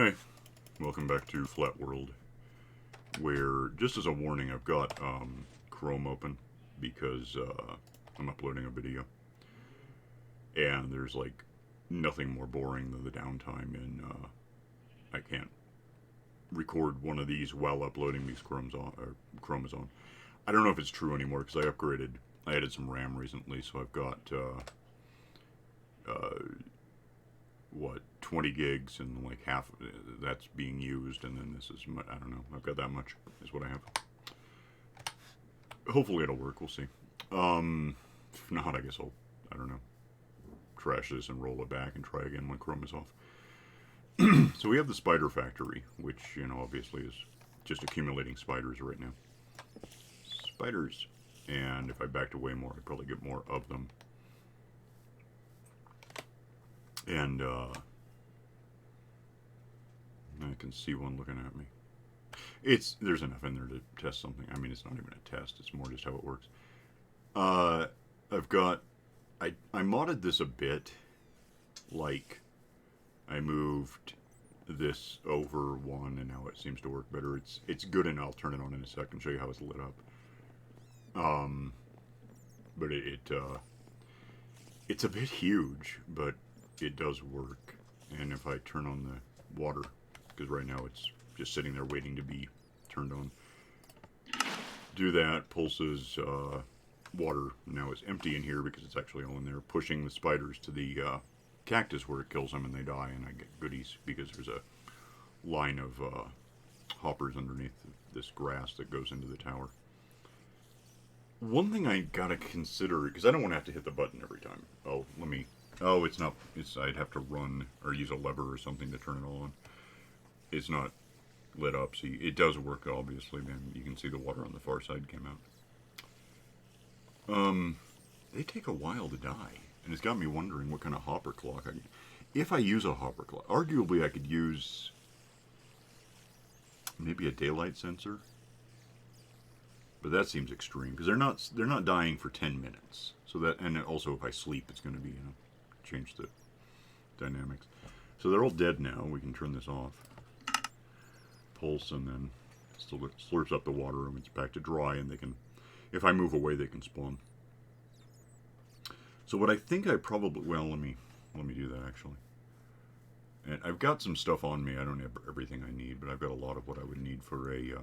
Hey, welcome back to FlatWorld, where, just as a warning, I've got Chrome open because I'm uploading a video, and there's like nothing more boring than the downtime, and I can't record one of these while uploading these Chrome is on. I don't know if it's true anymore because I added some RAM recently, so I've got what, 20 gigs, and like half that's being used, and then this is, I don't know, I've got that much is what I have. Hopefully it'll work, we'll see. If not, I guess I don't know, trash this and roll it back and try again when Chrome is off. So we have the spider factory, which, you know, obviously is just accumulating spiders right now. Spiders. And if I backed away more, I'd probably get more of them. And I can see one looking at me. There's enough in there to test something. I mean, it's not even a test. It's more just how it works. I modded this a bit. Like, I moved this over one, and now it seems to work better. It's good, and I'll turn it on in a sec and show you how it's lit up. But it's a bit huge, but it does work. And if I turn on the water, because right now it's just sitting there waiting to be turned on, do that, pulses water. Now it's empty in here because it's actually all in there, pushing the spiders to the cactus where it kills them and they die, and I get goodies because there's a line of hoppers underneath this grass that goes into the tower. One thing I gotta consider, because I don't want to have to hit the button every time. It's not. I'd have to run or use a lever or something to turn it on. It's not lit up. See, it does work, obviously. Man, you can see the water on the far side came out. They take a while to die, and it's got me wondering what kind of hopper clock if I use a hopper clock. Arguably, I could use maybe a daylight sensor. But that seems extreme because they're not dying for 10 minutes. So that, and also if I sleep, it's going to be, you know, change the dynamics. So they're all dead now. We can turn this off. Pulse, and then slurps up the water, and it's back to dry, and they can, if I move away, they can spawn. So what I think I probably, well, let me do that actually. And I've got some stuff on me. I don't have everything I need, but I've got a lot of what I would need for a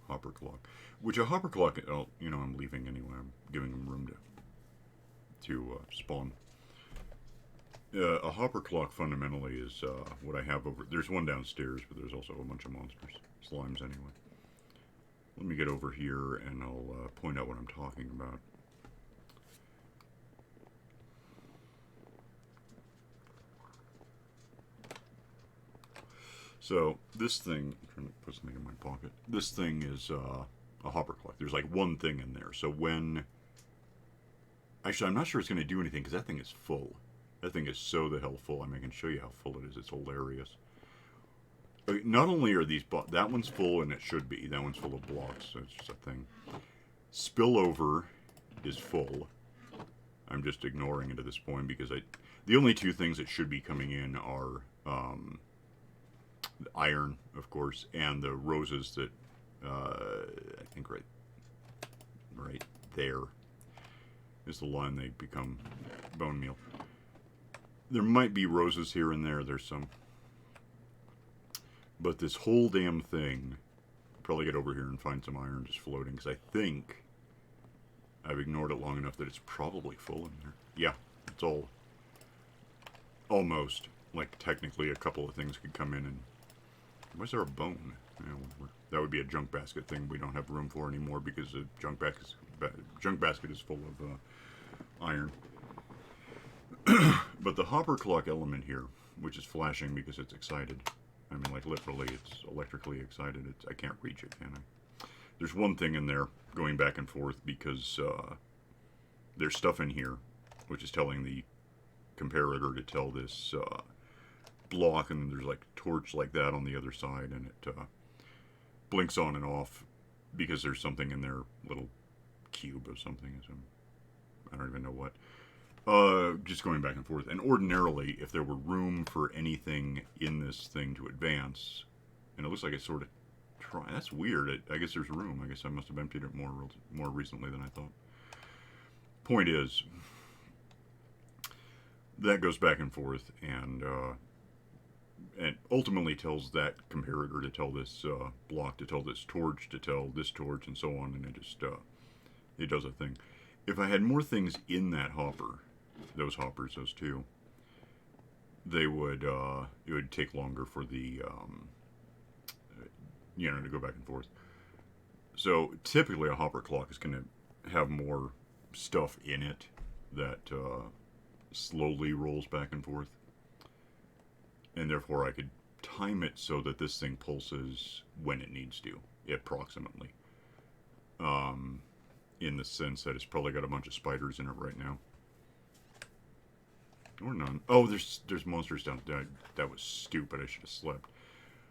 hopper clock. Which a hopper clock, you know, I'm leaving anyway. I'm giving them room to spawn. A hopper clock fundamentally is what I have over. There's one downstairs, but there's also a bunch of monsters, slimes anyway. Let me get over here, and I'll point out what I'm talking about. So this thing, I'm trying to put something in my pocket. This thing is a hopper clock. There's like one thing in there. So when, actually, I'm not sure it's going to do anything because that thing is full. That thing is so the hell full. I mean, I can show you how full it is. It's hilarious. Not only are these, that one's full, and it should be. That one's full of blocks. So it's just a thing. Spillover is full. I'm just ignoring it at this point because the only two things that should be coming in are the iron, of course, and the roses that I think right there is the line they become bone meal. There might be roses here and there. There's some. But this whole damn thing, I'll probably get over here and find some iron just floating, because I think I've ignored it long enough that it's probably full in there. Yeah, it's all almost. Like, technically a couple of things could come in and... Why is there a bone? That would be a junk basket thing we don't have room for anymore because the junk basket is full of iron. But the hopper clock element here, which is flashing because it's excited. I mean, like, literally, it's electrically excited. I can't reach it, can I? There's one thing in there going back and forth because there's stuff in here which is telling the comparator to tell this block, and then there's like a torch like that on the other side, and it blinks on and off because there's something in their little cube of something. I don't even know what. Just going back and forth. And ordinarily, if there were room for anything in this thing to advance, and it looks like it's sort of trying. That's weird. I guess there's room. I guess I must have emptied it more recently than I thought. Point is, that goes back and forth, and ultimately tells that comparator to tell this block to tell this torch to tell this torch, and so on, and it just it does a thing. If I had more things in that hopper, those hoppers, those two, they would it would take longer for the to go back and forth. So typically a hopper clock is going to have more stuff in it that slowly rolls back and forth, and therefore I could time it so that this thing pulses when it needs to, approximately. In the sense that it's probably got a bunch of spiders in it right now. Or none. Oh, there's monsters down there. That was stupid. I should have slept.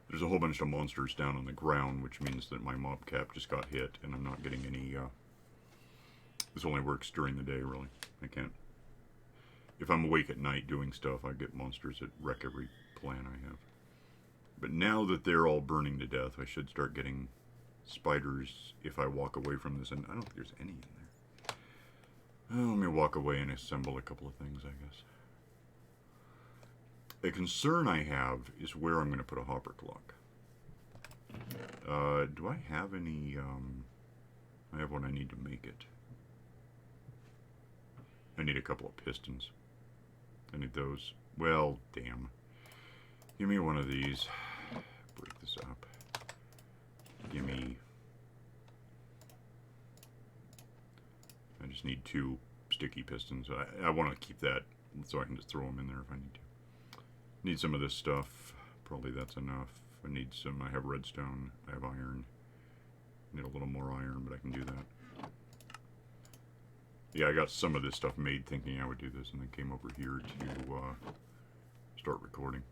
There's a whole bunch of monsters down on the ground, which means that my mob cap just got hit, and I'm not getting any... This only works during the day, really. I can't... If I'm awake at night doing stuff, I get monsters that wreck every plan I have. But now that they're all burning to death, I should start getting spiders if I walk away from this, and I don't think there's any in there. Well, let me walk away and assemble a couple of things, I guess. A concern I have is where I'm going to put a hopper clock. Do I have any... I have what I need to make it. I need a couple of pistons. I need those. Well, damn. Give me one of these. Break this up. Give me... I just need 2 sticky pistons. I want to keep that so I can just throw them in there if I need to. Need some of this stuff. Probably that's enough. I need some... I have redstone. I have iron. Need a little more iron, but I can do that. Yeah, I got some of this stuff made thinking I would do this, and then came over here to start recording.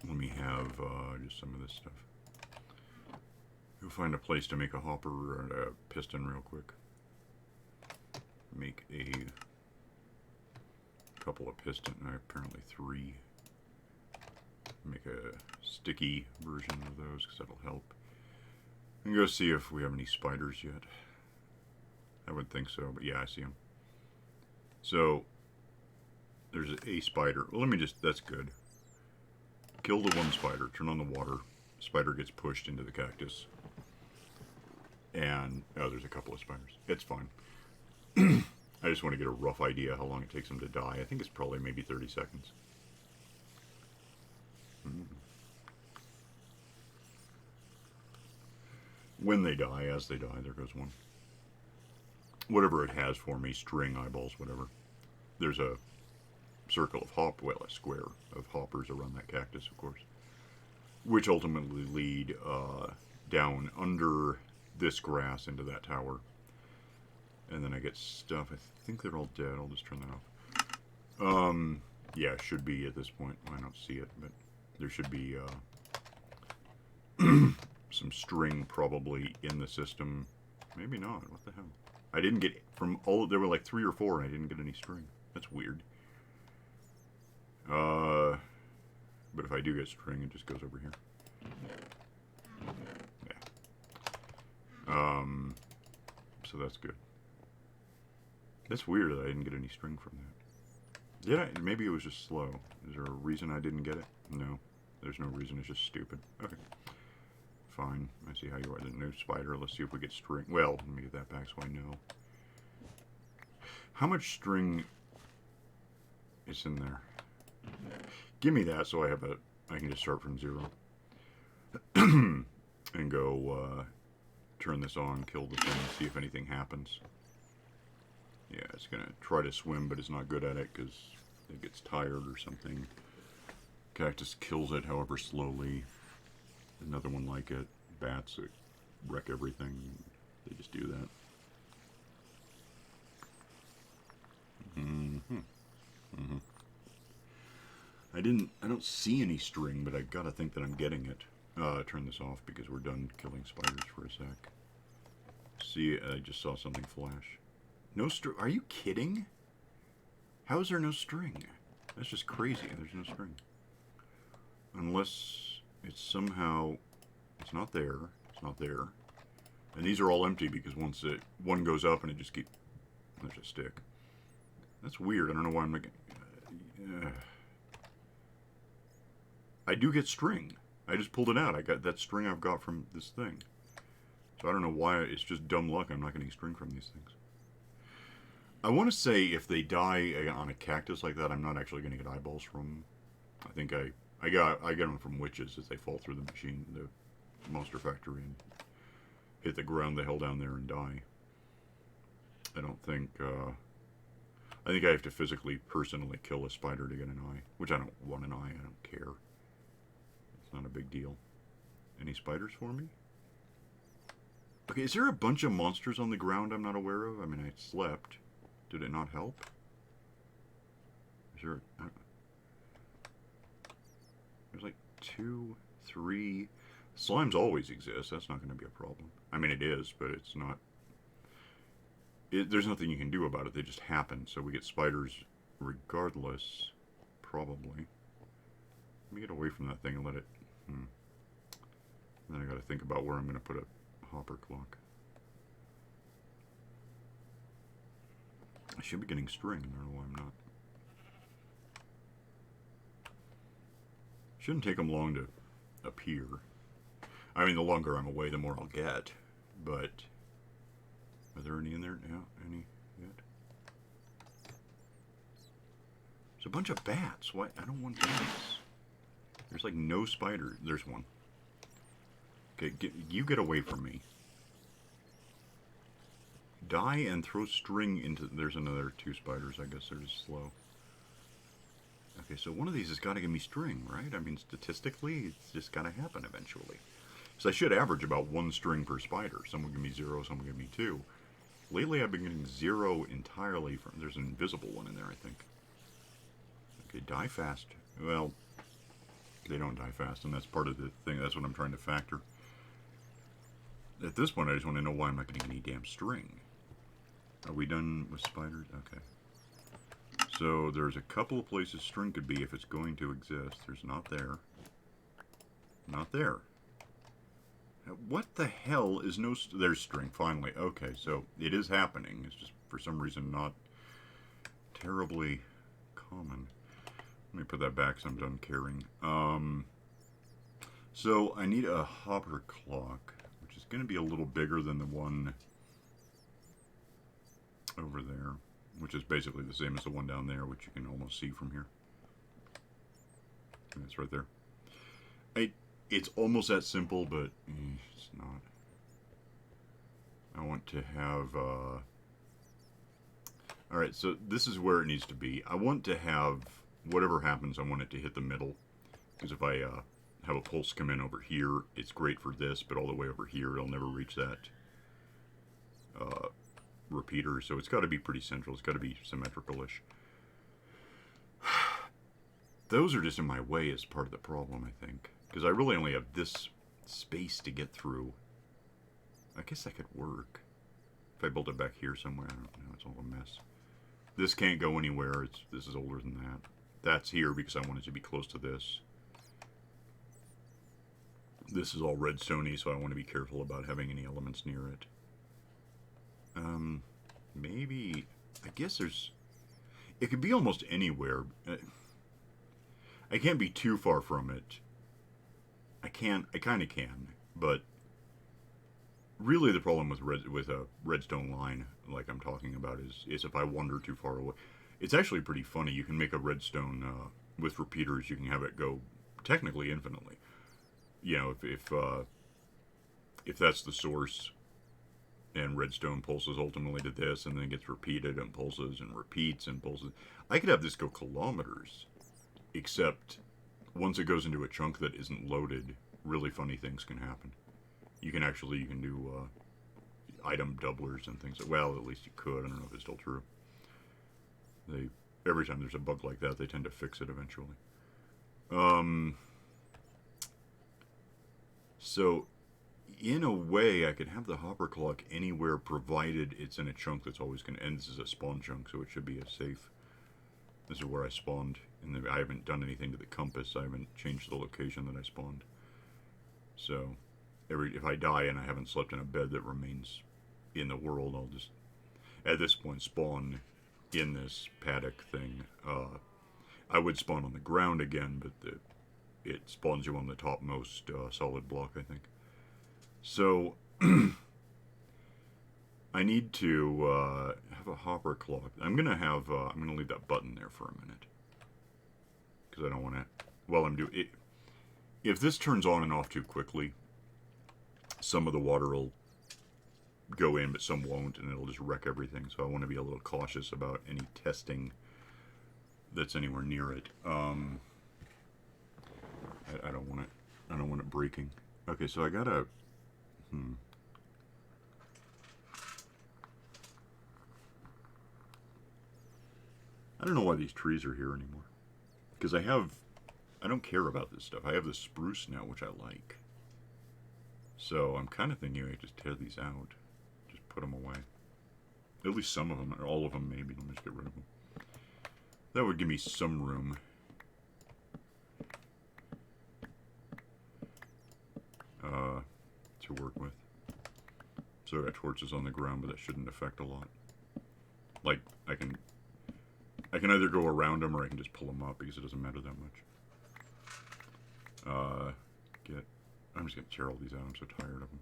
Let me have just some of this stuff. Go find a place to make a hopper and a piston real quick. Make a couple of piston, apparently 3. Make a sticky version of those because that'll help. And go see if we have any spiders yet. I would think so, but yeah, I see them. So there's a spider. Well, let me just, that's good. Kill the one spider, turn on the water. Spider gets pushed into the cactus. And, oh, there's a couple of spiders. It's fine. I just want to get a rough idea how long it takes them to die. I think it's probably maybe 30 seconds. When they die, as they die, there goes one. Whatever it has for me, string, eyeballs, whatever. There's a circle of a square of hoppers around that cactus, of course. Which ultimately lead down under this grass into that tower. And then I get stuff. I think they're all dead. I'll just turn that off. Yeah, should be at this point. I don't see it, but there should be some string probably in the system. Maybe not. What the hell? I didn't get from all. There were like 3 or 4, and I didn't get any string. That's weird. But if I do get string, it just goes over here. Yeah. So that's good. That's weird that I didn't get any string from that. Did I? Maybe it was just slow. Is there a reason I didn't get it? No. There's no reason. It's just stupid. Okay. Fine. I see how you are. The new spider. Let's see if we get string. Well, let me get that back so I know. How much string is in there? Give me that so I have a... I can just start from 0. And go turn this on, kill the thing, see if anything happens. Yeah, it's going to try to swim, but it's not good at it because it gets tired or something. Cactus kills it, however, slowly. Another one like it. Bats that wreck everything. They just do that. I don't see any string, but I gotta think that I'm getting it. Turn this off because we're done killing spiders for a sec. See, I just saw something flash. No string. Are you kidding? How is there no string? That's just crazy. There's no string. Unless it's somehow... It's not there. It's not there. And these are all empty because once one goes up and it just keeps... There's a stick. That's weird. I don't know why I'm making... I do get string. I just pulled it out. I got that string I've got from this thing. So I don't know why. It's just dumb luck. I'm not getting string from these things. I want to say if they die on a cactus like that, I'm not actually going to get eyeballs from them. I think I get them from witches as they fall through the machine, the monster factory, and hit the ground the hell down there and die. I don't think... I think I have to physically, personally kill a spider to get an eye. Which I don't want an eye. I don't care. It's not a big deal. Any spiders for me? Okay, is there a bunch of monsters on the ground I'm not aware of? I mean, I slept. Did it not help? Is there... There's like 2, 3... Slimes always exist. That's not going to be a problem. I mean, it is, but it's not... There's nothing you can do about it. They just happen. So we get spiders regardless. Probably. Let me get away from that thing and let it... Then I got to think about where I'm going to put a hopper clock. I should be getting string. I don't know why I'm not. Shouldn't take them long to appear. I mean, the longer I'm away, the more I'll get. But... Are there any in there now? Any yet? There's a bunch of bats. Why? I don't want bats. There's like no spider. There's one. Okay, you get away from me. Die and throw string into... There's another 2 spiders. I guess they're just slow. Okay, so one of these has got to give me string, right? I mean, statistically, it's just got to happen eventually. So I should average about 1 string per spider. Some will give me 0, some will give me 2. Lately, I've been getting 0 entirely from... There's an invisible one in there, I think. Okay, die fast. Well, they don't die fast, and that's part of the thing. That's what I'm trying to factor. At this point, I just want to know why I'm not getting any damn string. Are we done with spiders? Okay. So, there's a couple of places string could be if it's going to exist. There's not there. Not there. What the hell is no... There's string, finally. Okay, so it is happening. It's just, for some reason, not terribly common. Let me put that back so I'm done caring. So I need a hopper clock, which is going to be a little bigger than the one over there, which is basically the same as the one down there, which you can almost see from here. And it's right there. It's almost that simple, but it's not. I want to have... Alright, so this is where it needs to be. I want to have... Whatever happens, I want it to hit the middle. Because if I have a pulse come in over here, it's great for this, but all the way over here, it'll never reach that repeater. So it's got to be pretty central. It's got to be symmetrical-ish. Those are just in my way as part of the problem, I think. Because I really only have this space to get through. I guess that could work. If I build it back here somewhere, I don't know, it's all a mess. This can't go anywhere. This is older than that. That's here because I want it to be close to this. This is all redstone-y, so I want to be careful about having any elements near it. Maybe... I guess there's... It could be almost anywhere. I can't be too far from it. I kind of can, but really the problem with a redstone line, like I'm talking about, is if I wander too far away. It's actually pretty funny. You can make a redstone with repeaters. You can have it go technically infinitely. You know, if that's the source, and redstone pulses ultimately to this, and then gets repeated and pulses and repeats and pulses. I could have this go kilometers, except once it goes into a chunk that isn't loaded, really funny things can happen. You can do item doublers and things. Well, at least you could. I don't know if it's still true. Every time there's a bug like that, they tend to fix it eventually. So in a way, I could have the hopper clock anywhere provided it's in a chunk that's always going to end. This is a spawn chunk, so it should be a safe. This is where I spawned, and I haven't done anything to the compass. I haven't changed the location that I spawned. So, if I die and I haven't slept in a bed that remains in the world, I'll just, at this point, spawn in this paddock thing. I would spawn on the ground again, but it spawns you on the topmost solid block, I think. So, I need to have a hopper clock. I'm gonna leave that button there for a minute. Because I don't want to, while I'm doing it, if this turns on and off too quickly, some of the water will go in, but some won't, and it'll just wreck everything. So I want to be a little cautious about any testing that's anywhere near it. I don't want it. I don't want it breaking. Okay, so I gotta. I don't know why these trees are here anymore. Because I don't care about this stuff. I have the spruce now, which I like. So I'm kind of thinking I just tear these out. Just put them away. At least some of them, or all of them maybe. Let me just get rid of them. That would give me some room. To work with. So I got torches on the ground, but that shouldn't affect a lot. Like, I can either go around them or I can just pull them up because it doesn't matter that much. I'm just going to tear all these out. I'm so tired of them.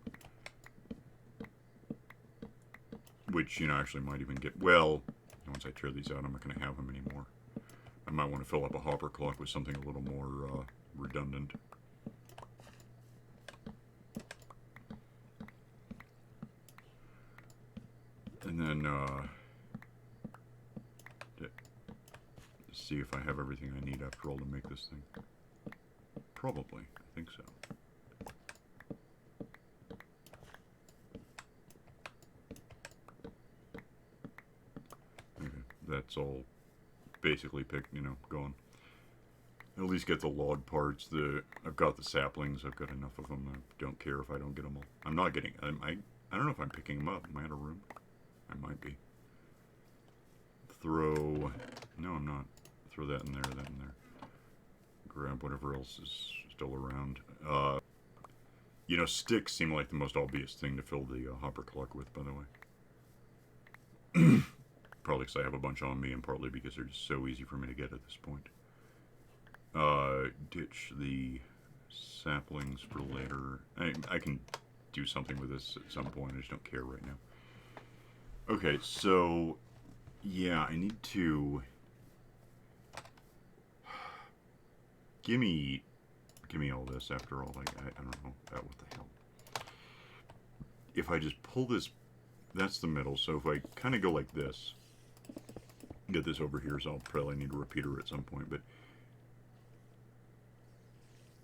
Which, actually might even get, well, once I tear these out, I'm not going to have them anymore. I might want to fill up a hopper clock with something a little more redundant. And then, see if I have everything I need after all to make this thing. Probably. I think so. Okay. That's all basically picked, gone. At least get the log parts. I've got the saplings. I've got enough of them. I don't care if I don't get them all. I'm not getting... I don't know if I'm picking them up. Am I out of room? I might be. Throw... No, I'm not. Throw that in there, that in there. Grab whatever else is still around. Sticks seem like the most obvious thing to fill the hopper clock with, by the way. Probably because I have a bunch on me, and partly because they're just so easy for me to get at this point. Ditch the saplings for later. I can do something with this at some point, I just don't care right now. Okay, so... Yeah, I need to... Give me all this after all. I don't know. What the hell? If I just pull this... That's the middle, so if I kind of go like this... Get this over here, so I'll probably need a repeater at some point, but...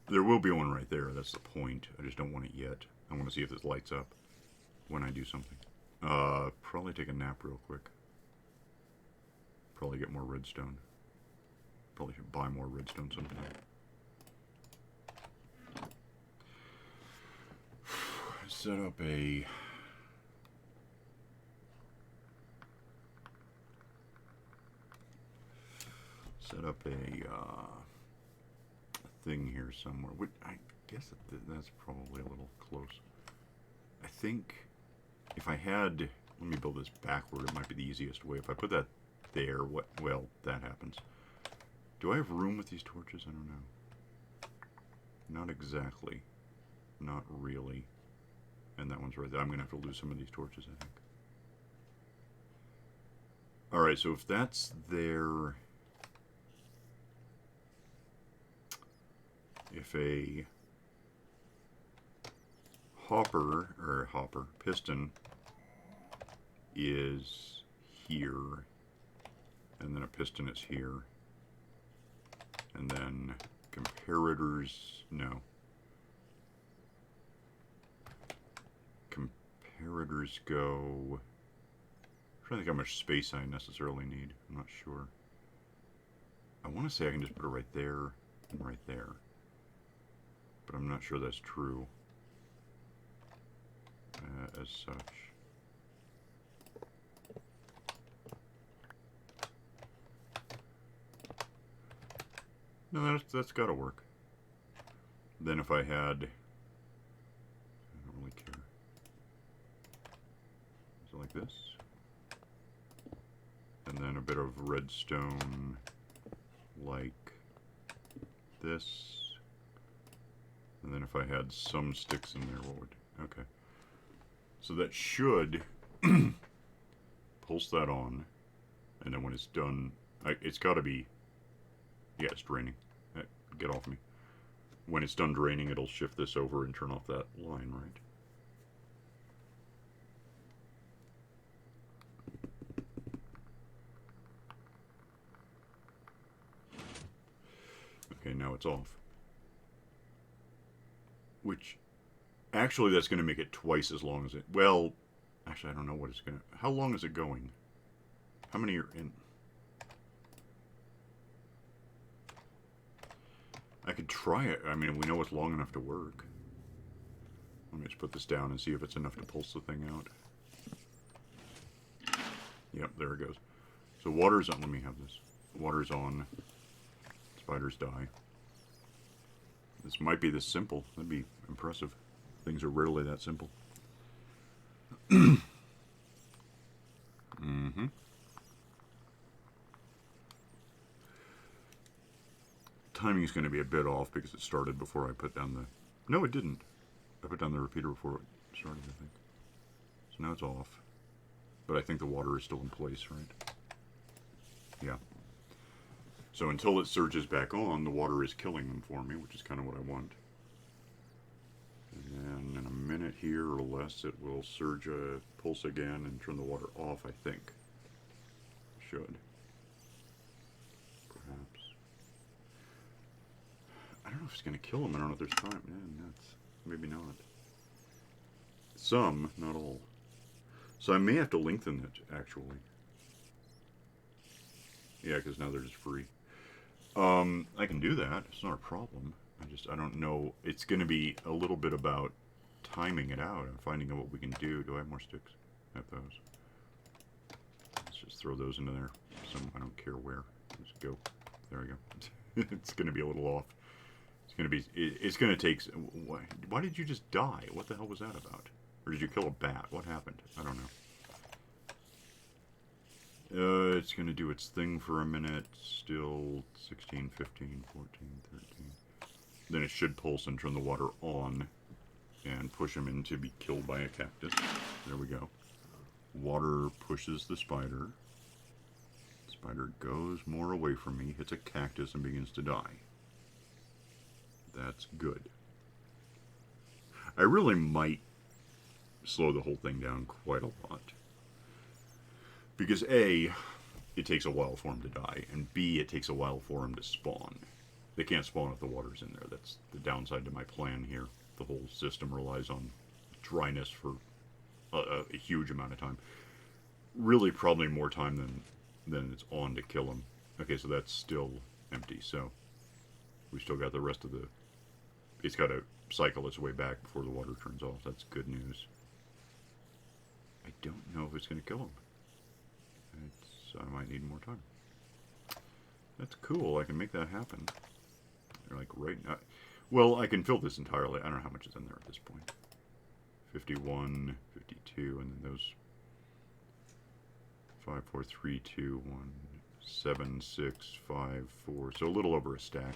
There will be one right there, that's the point. I just don't want it yet. I want to see if this lights up when I do something. Probably take a nap real quick. Probably get more redstone. Probably should buy more redstone sometime. Set up a... thing here somewhere. I guess that's probably a little close. I think if I had... Let me build this backward. It might be the easiest way. If I put that there, well, that happens. Do I have room with these torches? I don't know. Not exactly. Not really. And that one's right there. I'm going to have to lose some of these torches, I think. Alright, so if that's there... If a piston is here, and then a piston is here, and then comparators, no. Comparators go... I'm trying to think how much space I necessarily need. I'm not sure. I want to say I can just put it right there and right there. But I'm not sure that's true. as such. No, that's got to work. Then if I had, I don't really care. Is it like this? And then a bit of redstone like this. And then if I had some sticks in there, what would... Okay. So that should pulse that on. And then when it's done, it's got to be... Yeah, it's draining. Get off me. When it's done draining, it'll shift this over and turn off that line, right? Okay, now it's off. Which, actually, that's going to make it twice as long as it... Well, actually, I don't know what it's going to... How long is it going? How many are in... I could try it. I mean, we know it's long enough to work. Let me just put this down and see if it's enough to pulse the thing out. Yep, there it goes. So water's on. Let me have this. Water's on. Spiders die. This might be this simple. That'd be impressive. Things are rarely that simple. Mm-hmm. Timing is going to be a bit off because it started before I put down the... No, it didn't. I put down the repeater before it started, I think. So now it's off. But I think the water is still in place, right? Yeah. So until it surges back on, the water is killing them for me, which is kind of what I want. And then in a minute here or less, it will surge a pulse again and turn the water off, I think. Should. Perhaps. I don't know if it's going to kill them. I don't know if there's time. Yeah, nuts. Maybe not. Some, not all. So I may have to lengthen it, actually. Yeah, because now they're just free. I can do that. It's not a problem. I don't know. It's going to be a little bit about timing it out and finding out what we can do. Do I have more sticks? I have those. Let's just throw those into there. I don't care where. Just go. There we go. It's going to be a little off. It's going to take... Why did you just die? What the hell was that about? Or did you kill a bat? What happened? I don't know. It's going to do its thing for a minute. Still 16, 15, 14, 13. Then it should pulse and turn the water on and push him in to be killed by a cactus. There we go. Water pushes the spider. Spider goes more away from me, hits a cactus, and begins to die. That's good. I really might slow the whole thing down quite a lot. Because A, it takes a while for them to die, and B, it takes a while for them to spawn. They can't spawn if the water's in there. That's the downside to my plan here. The whole system relies on dryness for a huge amount of time. Really, probably more time than it's on to kill them. Okay, so that's still empty, so we still got the rest of the... It's got to cycle its way back before the water turns off. That's good news. I don't know if it's going to kill him. I might need more time. That's cool. I can make that happen. They're like right now. Well, I can fill this entirely. I don't know how much is in there at this point. 51, 52, and then those 5, 4, 3, 2, 1, 7, 6, 5, 4. So a little over a stack.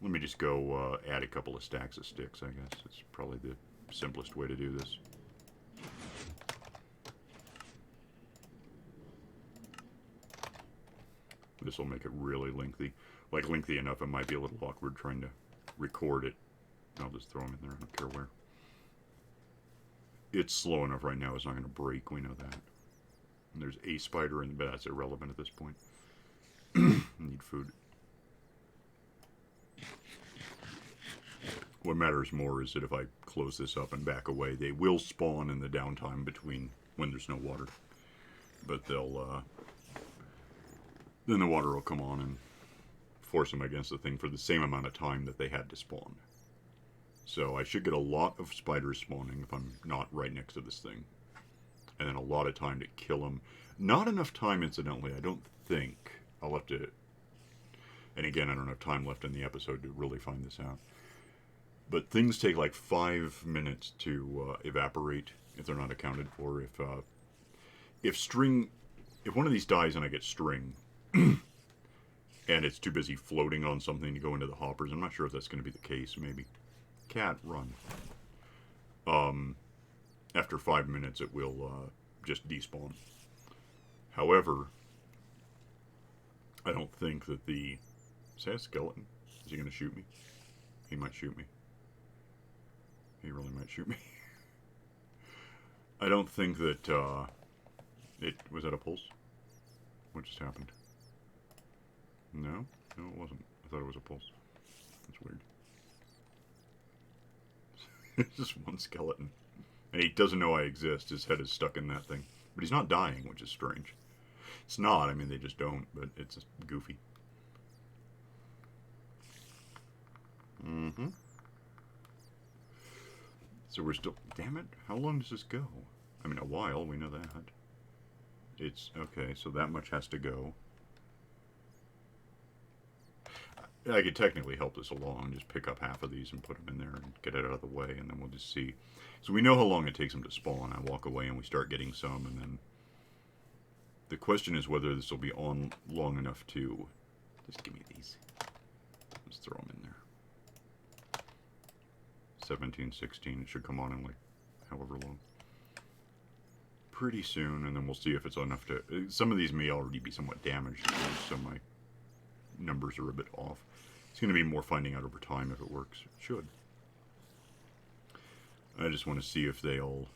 Let me just go add a couple of stacks of sticks, I guess. It's probably the simplest way to do this. This will make it really lengthy. Like, lengthy enough, it might be a little awkward trying to record it. I'll just throw them in there. I don't care where. It's slow enough right now. It's not going to break. We know that. And there's a spider in, but that's irrelevant at this point. Need food. What matters more is that if I close this up and back away, they will spawn in the downtime between when there's no water. But they'll, then the water will come on and force them against the thing for the same amount of time that they had to spawn. So I should get a lot of spiders spawning if I'm not right next to this thing. And then a lot of time to kill them. Not enough time, incidentally, I don't think. I'll have to... And again, I don't have time left in the episode to really find this out. But things take like 5 minutes to evaporate if they're not accounted for. If one of these dies and I get string, and it's too busy floating on something to go into the hoppers, I'm not sure if that's going to be the case. Maybe. Cat, run. After 5 minutes, it will just despawn. However, I don't think that the... Is that a skeleton? Is he going to shoot me? He might shoot me. He really might shoot me. I don't think that, Was that a pulse? What just happened? No? No, it wasn't. I thought it was a pulse. That's weird. It's just one skeleton. And he doesn't know I exist. His head is stuck in that thing. But he's not dying, which is strange. It's not. I mean, they just don't, but it's just goofy. Mm-hmm. So we're still... Damn it. How long does this go? I mean, a while. We know that. It's... Okay, so that much has to go. I could technically help this along. Just pick up half of these and put them in there and get it out of the way, and then we'll just see. So we know how long it takes them to spawn. I walk away and we start getting some, and then... The question is whether this will be on long enough to... Just give me these. Let's throw them in there. 17, 16. It should come on in like however long. Pretty soon, and then we'll see if it's enough to... Some of these may already be somewhat damaged, so my numbers are a bit off. It's going to be more finding out over time if it works. It should. I just want to see if they'll...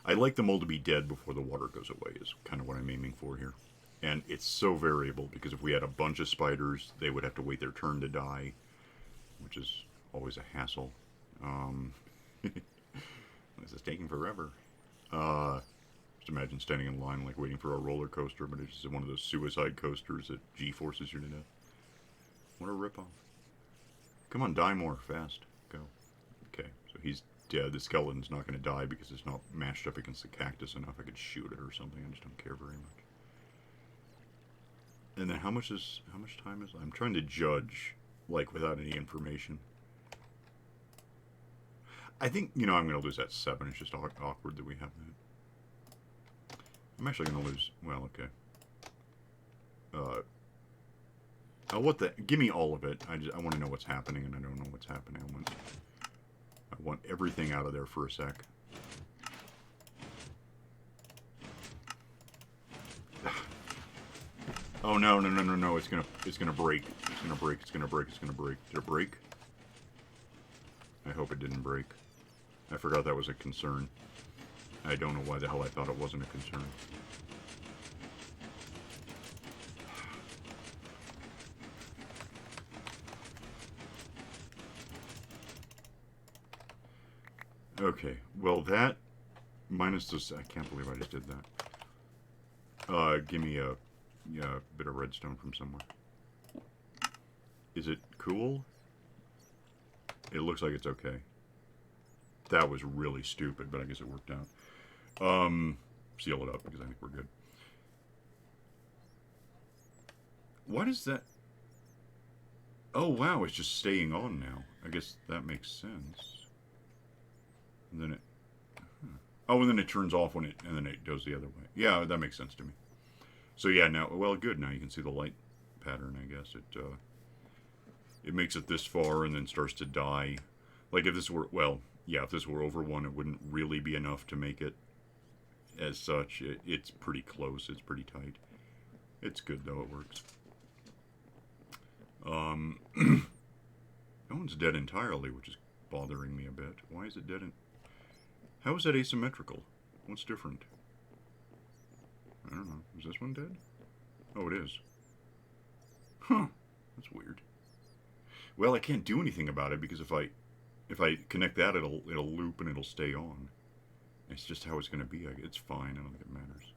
I like them all to be dead before the water goes away, is kind of what I'm aiming for here. And it's so variable, because if we had a bunch of spiders, they would have to wait their turn to die, which is always a hassle. This is taking forever. Just imagine standing in line, like waiting for a roller coaster, but it's just one of those suicide coasters that G forces you to death. What a ripoff. Come on, die more, fast. Go. Okay, so he's dead. The skeleton's not going to die because it's not mashed up against the cactus enough. I could shoot it or something. I just don't care very much. And then how much time is... I'm trying to judge, like, without any information. I think, you know, I'm going to lose that 7. It's just awkward that we have that. I'm actually going to lose... Well, okay. Give me all of it. I want to know what's happening, and I don't know what's happening. I want everything out of there for a sec. Oh, no. It's gonna break. It's gonna break. Did it break? I hope it didn't break. I forgot that was a concern. I don't know why the hell I thought it wasn't a concern. Okay, well that, minus this, I can't believe I just did that. Give me a bit of redstone from somewhere. Is it cool? It looks like it's okay. That was really stupid, but I guess it worked out. Seal it up because I think we're good. What is that? Oh wow, it's just staying on now. I guess that makes sense. And then it... Oh, and then it turns off when and then it goes the other way. Yeah, that makes sense to me. So yeah, now, well, good. Now you can see the light pattern, I guess. It makes it this far and then starts to die. Like if this were, well, yeah, if this were over 1, it wouldn't really be enough to make it as such. It's pretty close. It's pretty tight. It's good, though. It works. No one's dead entirely, which is bothering me a bit. Why is it dead? How is that asymmetrical? What's different? I don't know. Is this one dead? Oh, it is. Huh. That's weird. Well, I can't do anything about it because if I connect that, it'll loop and it'll stay on. It's just how it's going to be. It's fine. I don't think it matters.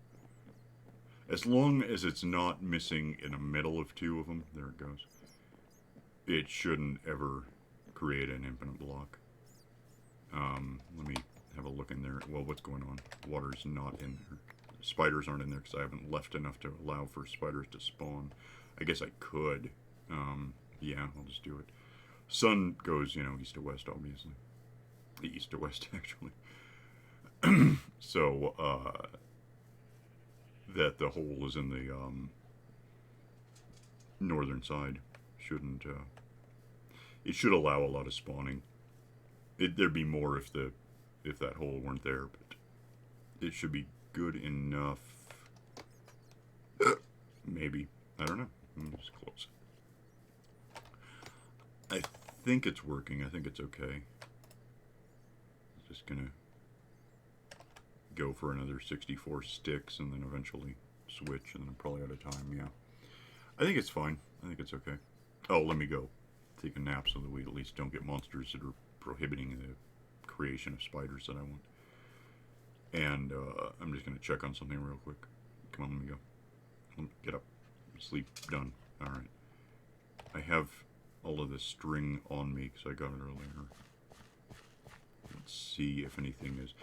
As long as it's not missing in the middle of 2 of them, there it goes. It shouldn't ever create an infinite block. Let me have a look in there. Well, what's going on? Water's not in there. Spiders aren't in there because I haven't left enough to allow for spiders to spawn. I guess I could. Yeah, I'll just do it. Sun goes, you know, east to west, obviously. East to west, actually. So, that the hole is in the northern side. Shouldn't, it should allow a lot of spawning. There'd be more if that hole weren't there, but it should be good enough. Maybe. I don't know. Let me just close it. I think it's working. I think it's okay. Just gonna go for another 64 sticks and then eventually switch, and then I'm probably out of time. Yeah. I think it's fine. I think it's okay. Oh, let me go take a nap so that we at least don't get monsters that are prohibiting the creation of spiders that I want. And I'm just going to check on something real quick. Come on, let me go. Get up. Sleep. Done. Alright. I have all of this string on me because I got it earlier. Let's see if anything is...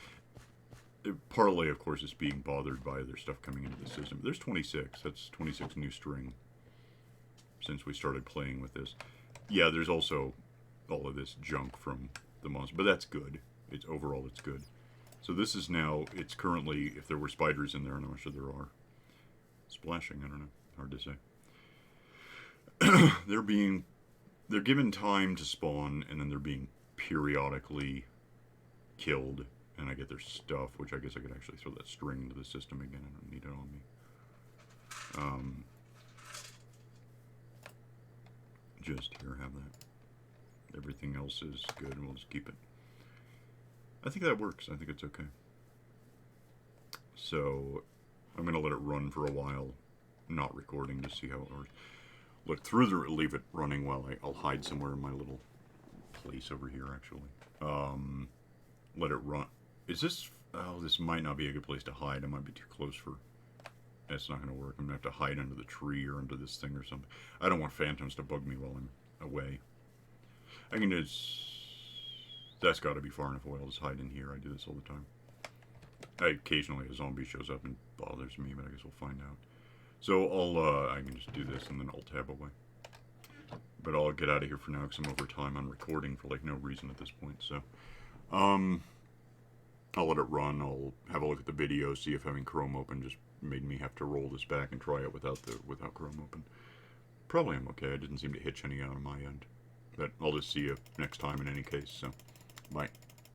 Partly, of course, is being bothered by other stuff coming into the system. But there's 26. That's 26 new string since we started playing with this. Yeah, there's also all of this junk from the monster, but that's good. Overall, it's good. So this is now, it's currently, if there were spiders in there, and I'm sure there are. Splashing, I don't know. Hard to say. They're given time to spawn, and then they're being periodically killed, and I get their stuff, which I guess I could actually throw that string into the system again. I don't need it on me. Just here, have that. Everything else is good, and we'll just keep it. I think that works. I think it's okay. So, I'm going to let it run for a while, not recording, to see how it works. Look through the, leave it running while I'll hide somewhere in my little place over here, actually. Let it run. Is this, oh, this might not be a good place to hide. I might be too close for, that's not going to work. I'm going to have to hide under the tree or under this thing or something. I don't want phantoms to bug me while I'm away. I can just, that's got to be far enough away. I'll just hide in here. I do this all the time. Occasionally a zombie shows up and bothers me, but I guess we'll find out. So I can just do this and then I'll tab away. But I'll get out of here for now because I'm over time on recording for like no reason at this point. So, I'll let it run. I'll have a look at the video, see if having Chrome open just made me have to roll this back and try it without Chrome open. Probably I'm okay. I didn't seem to hitch any out on my end. But I'll just see you next time in any case. So, bye.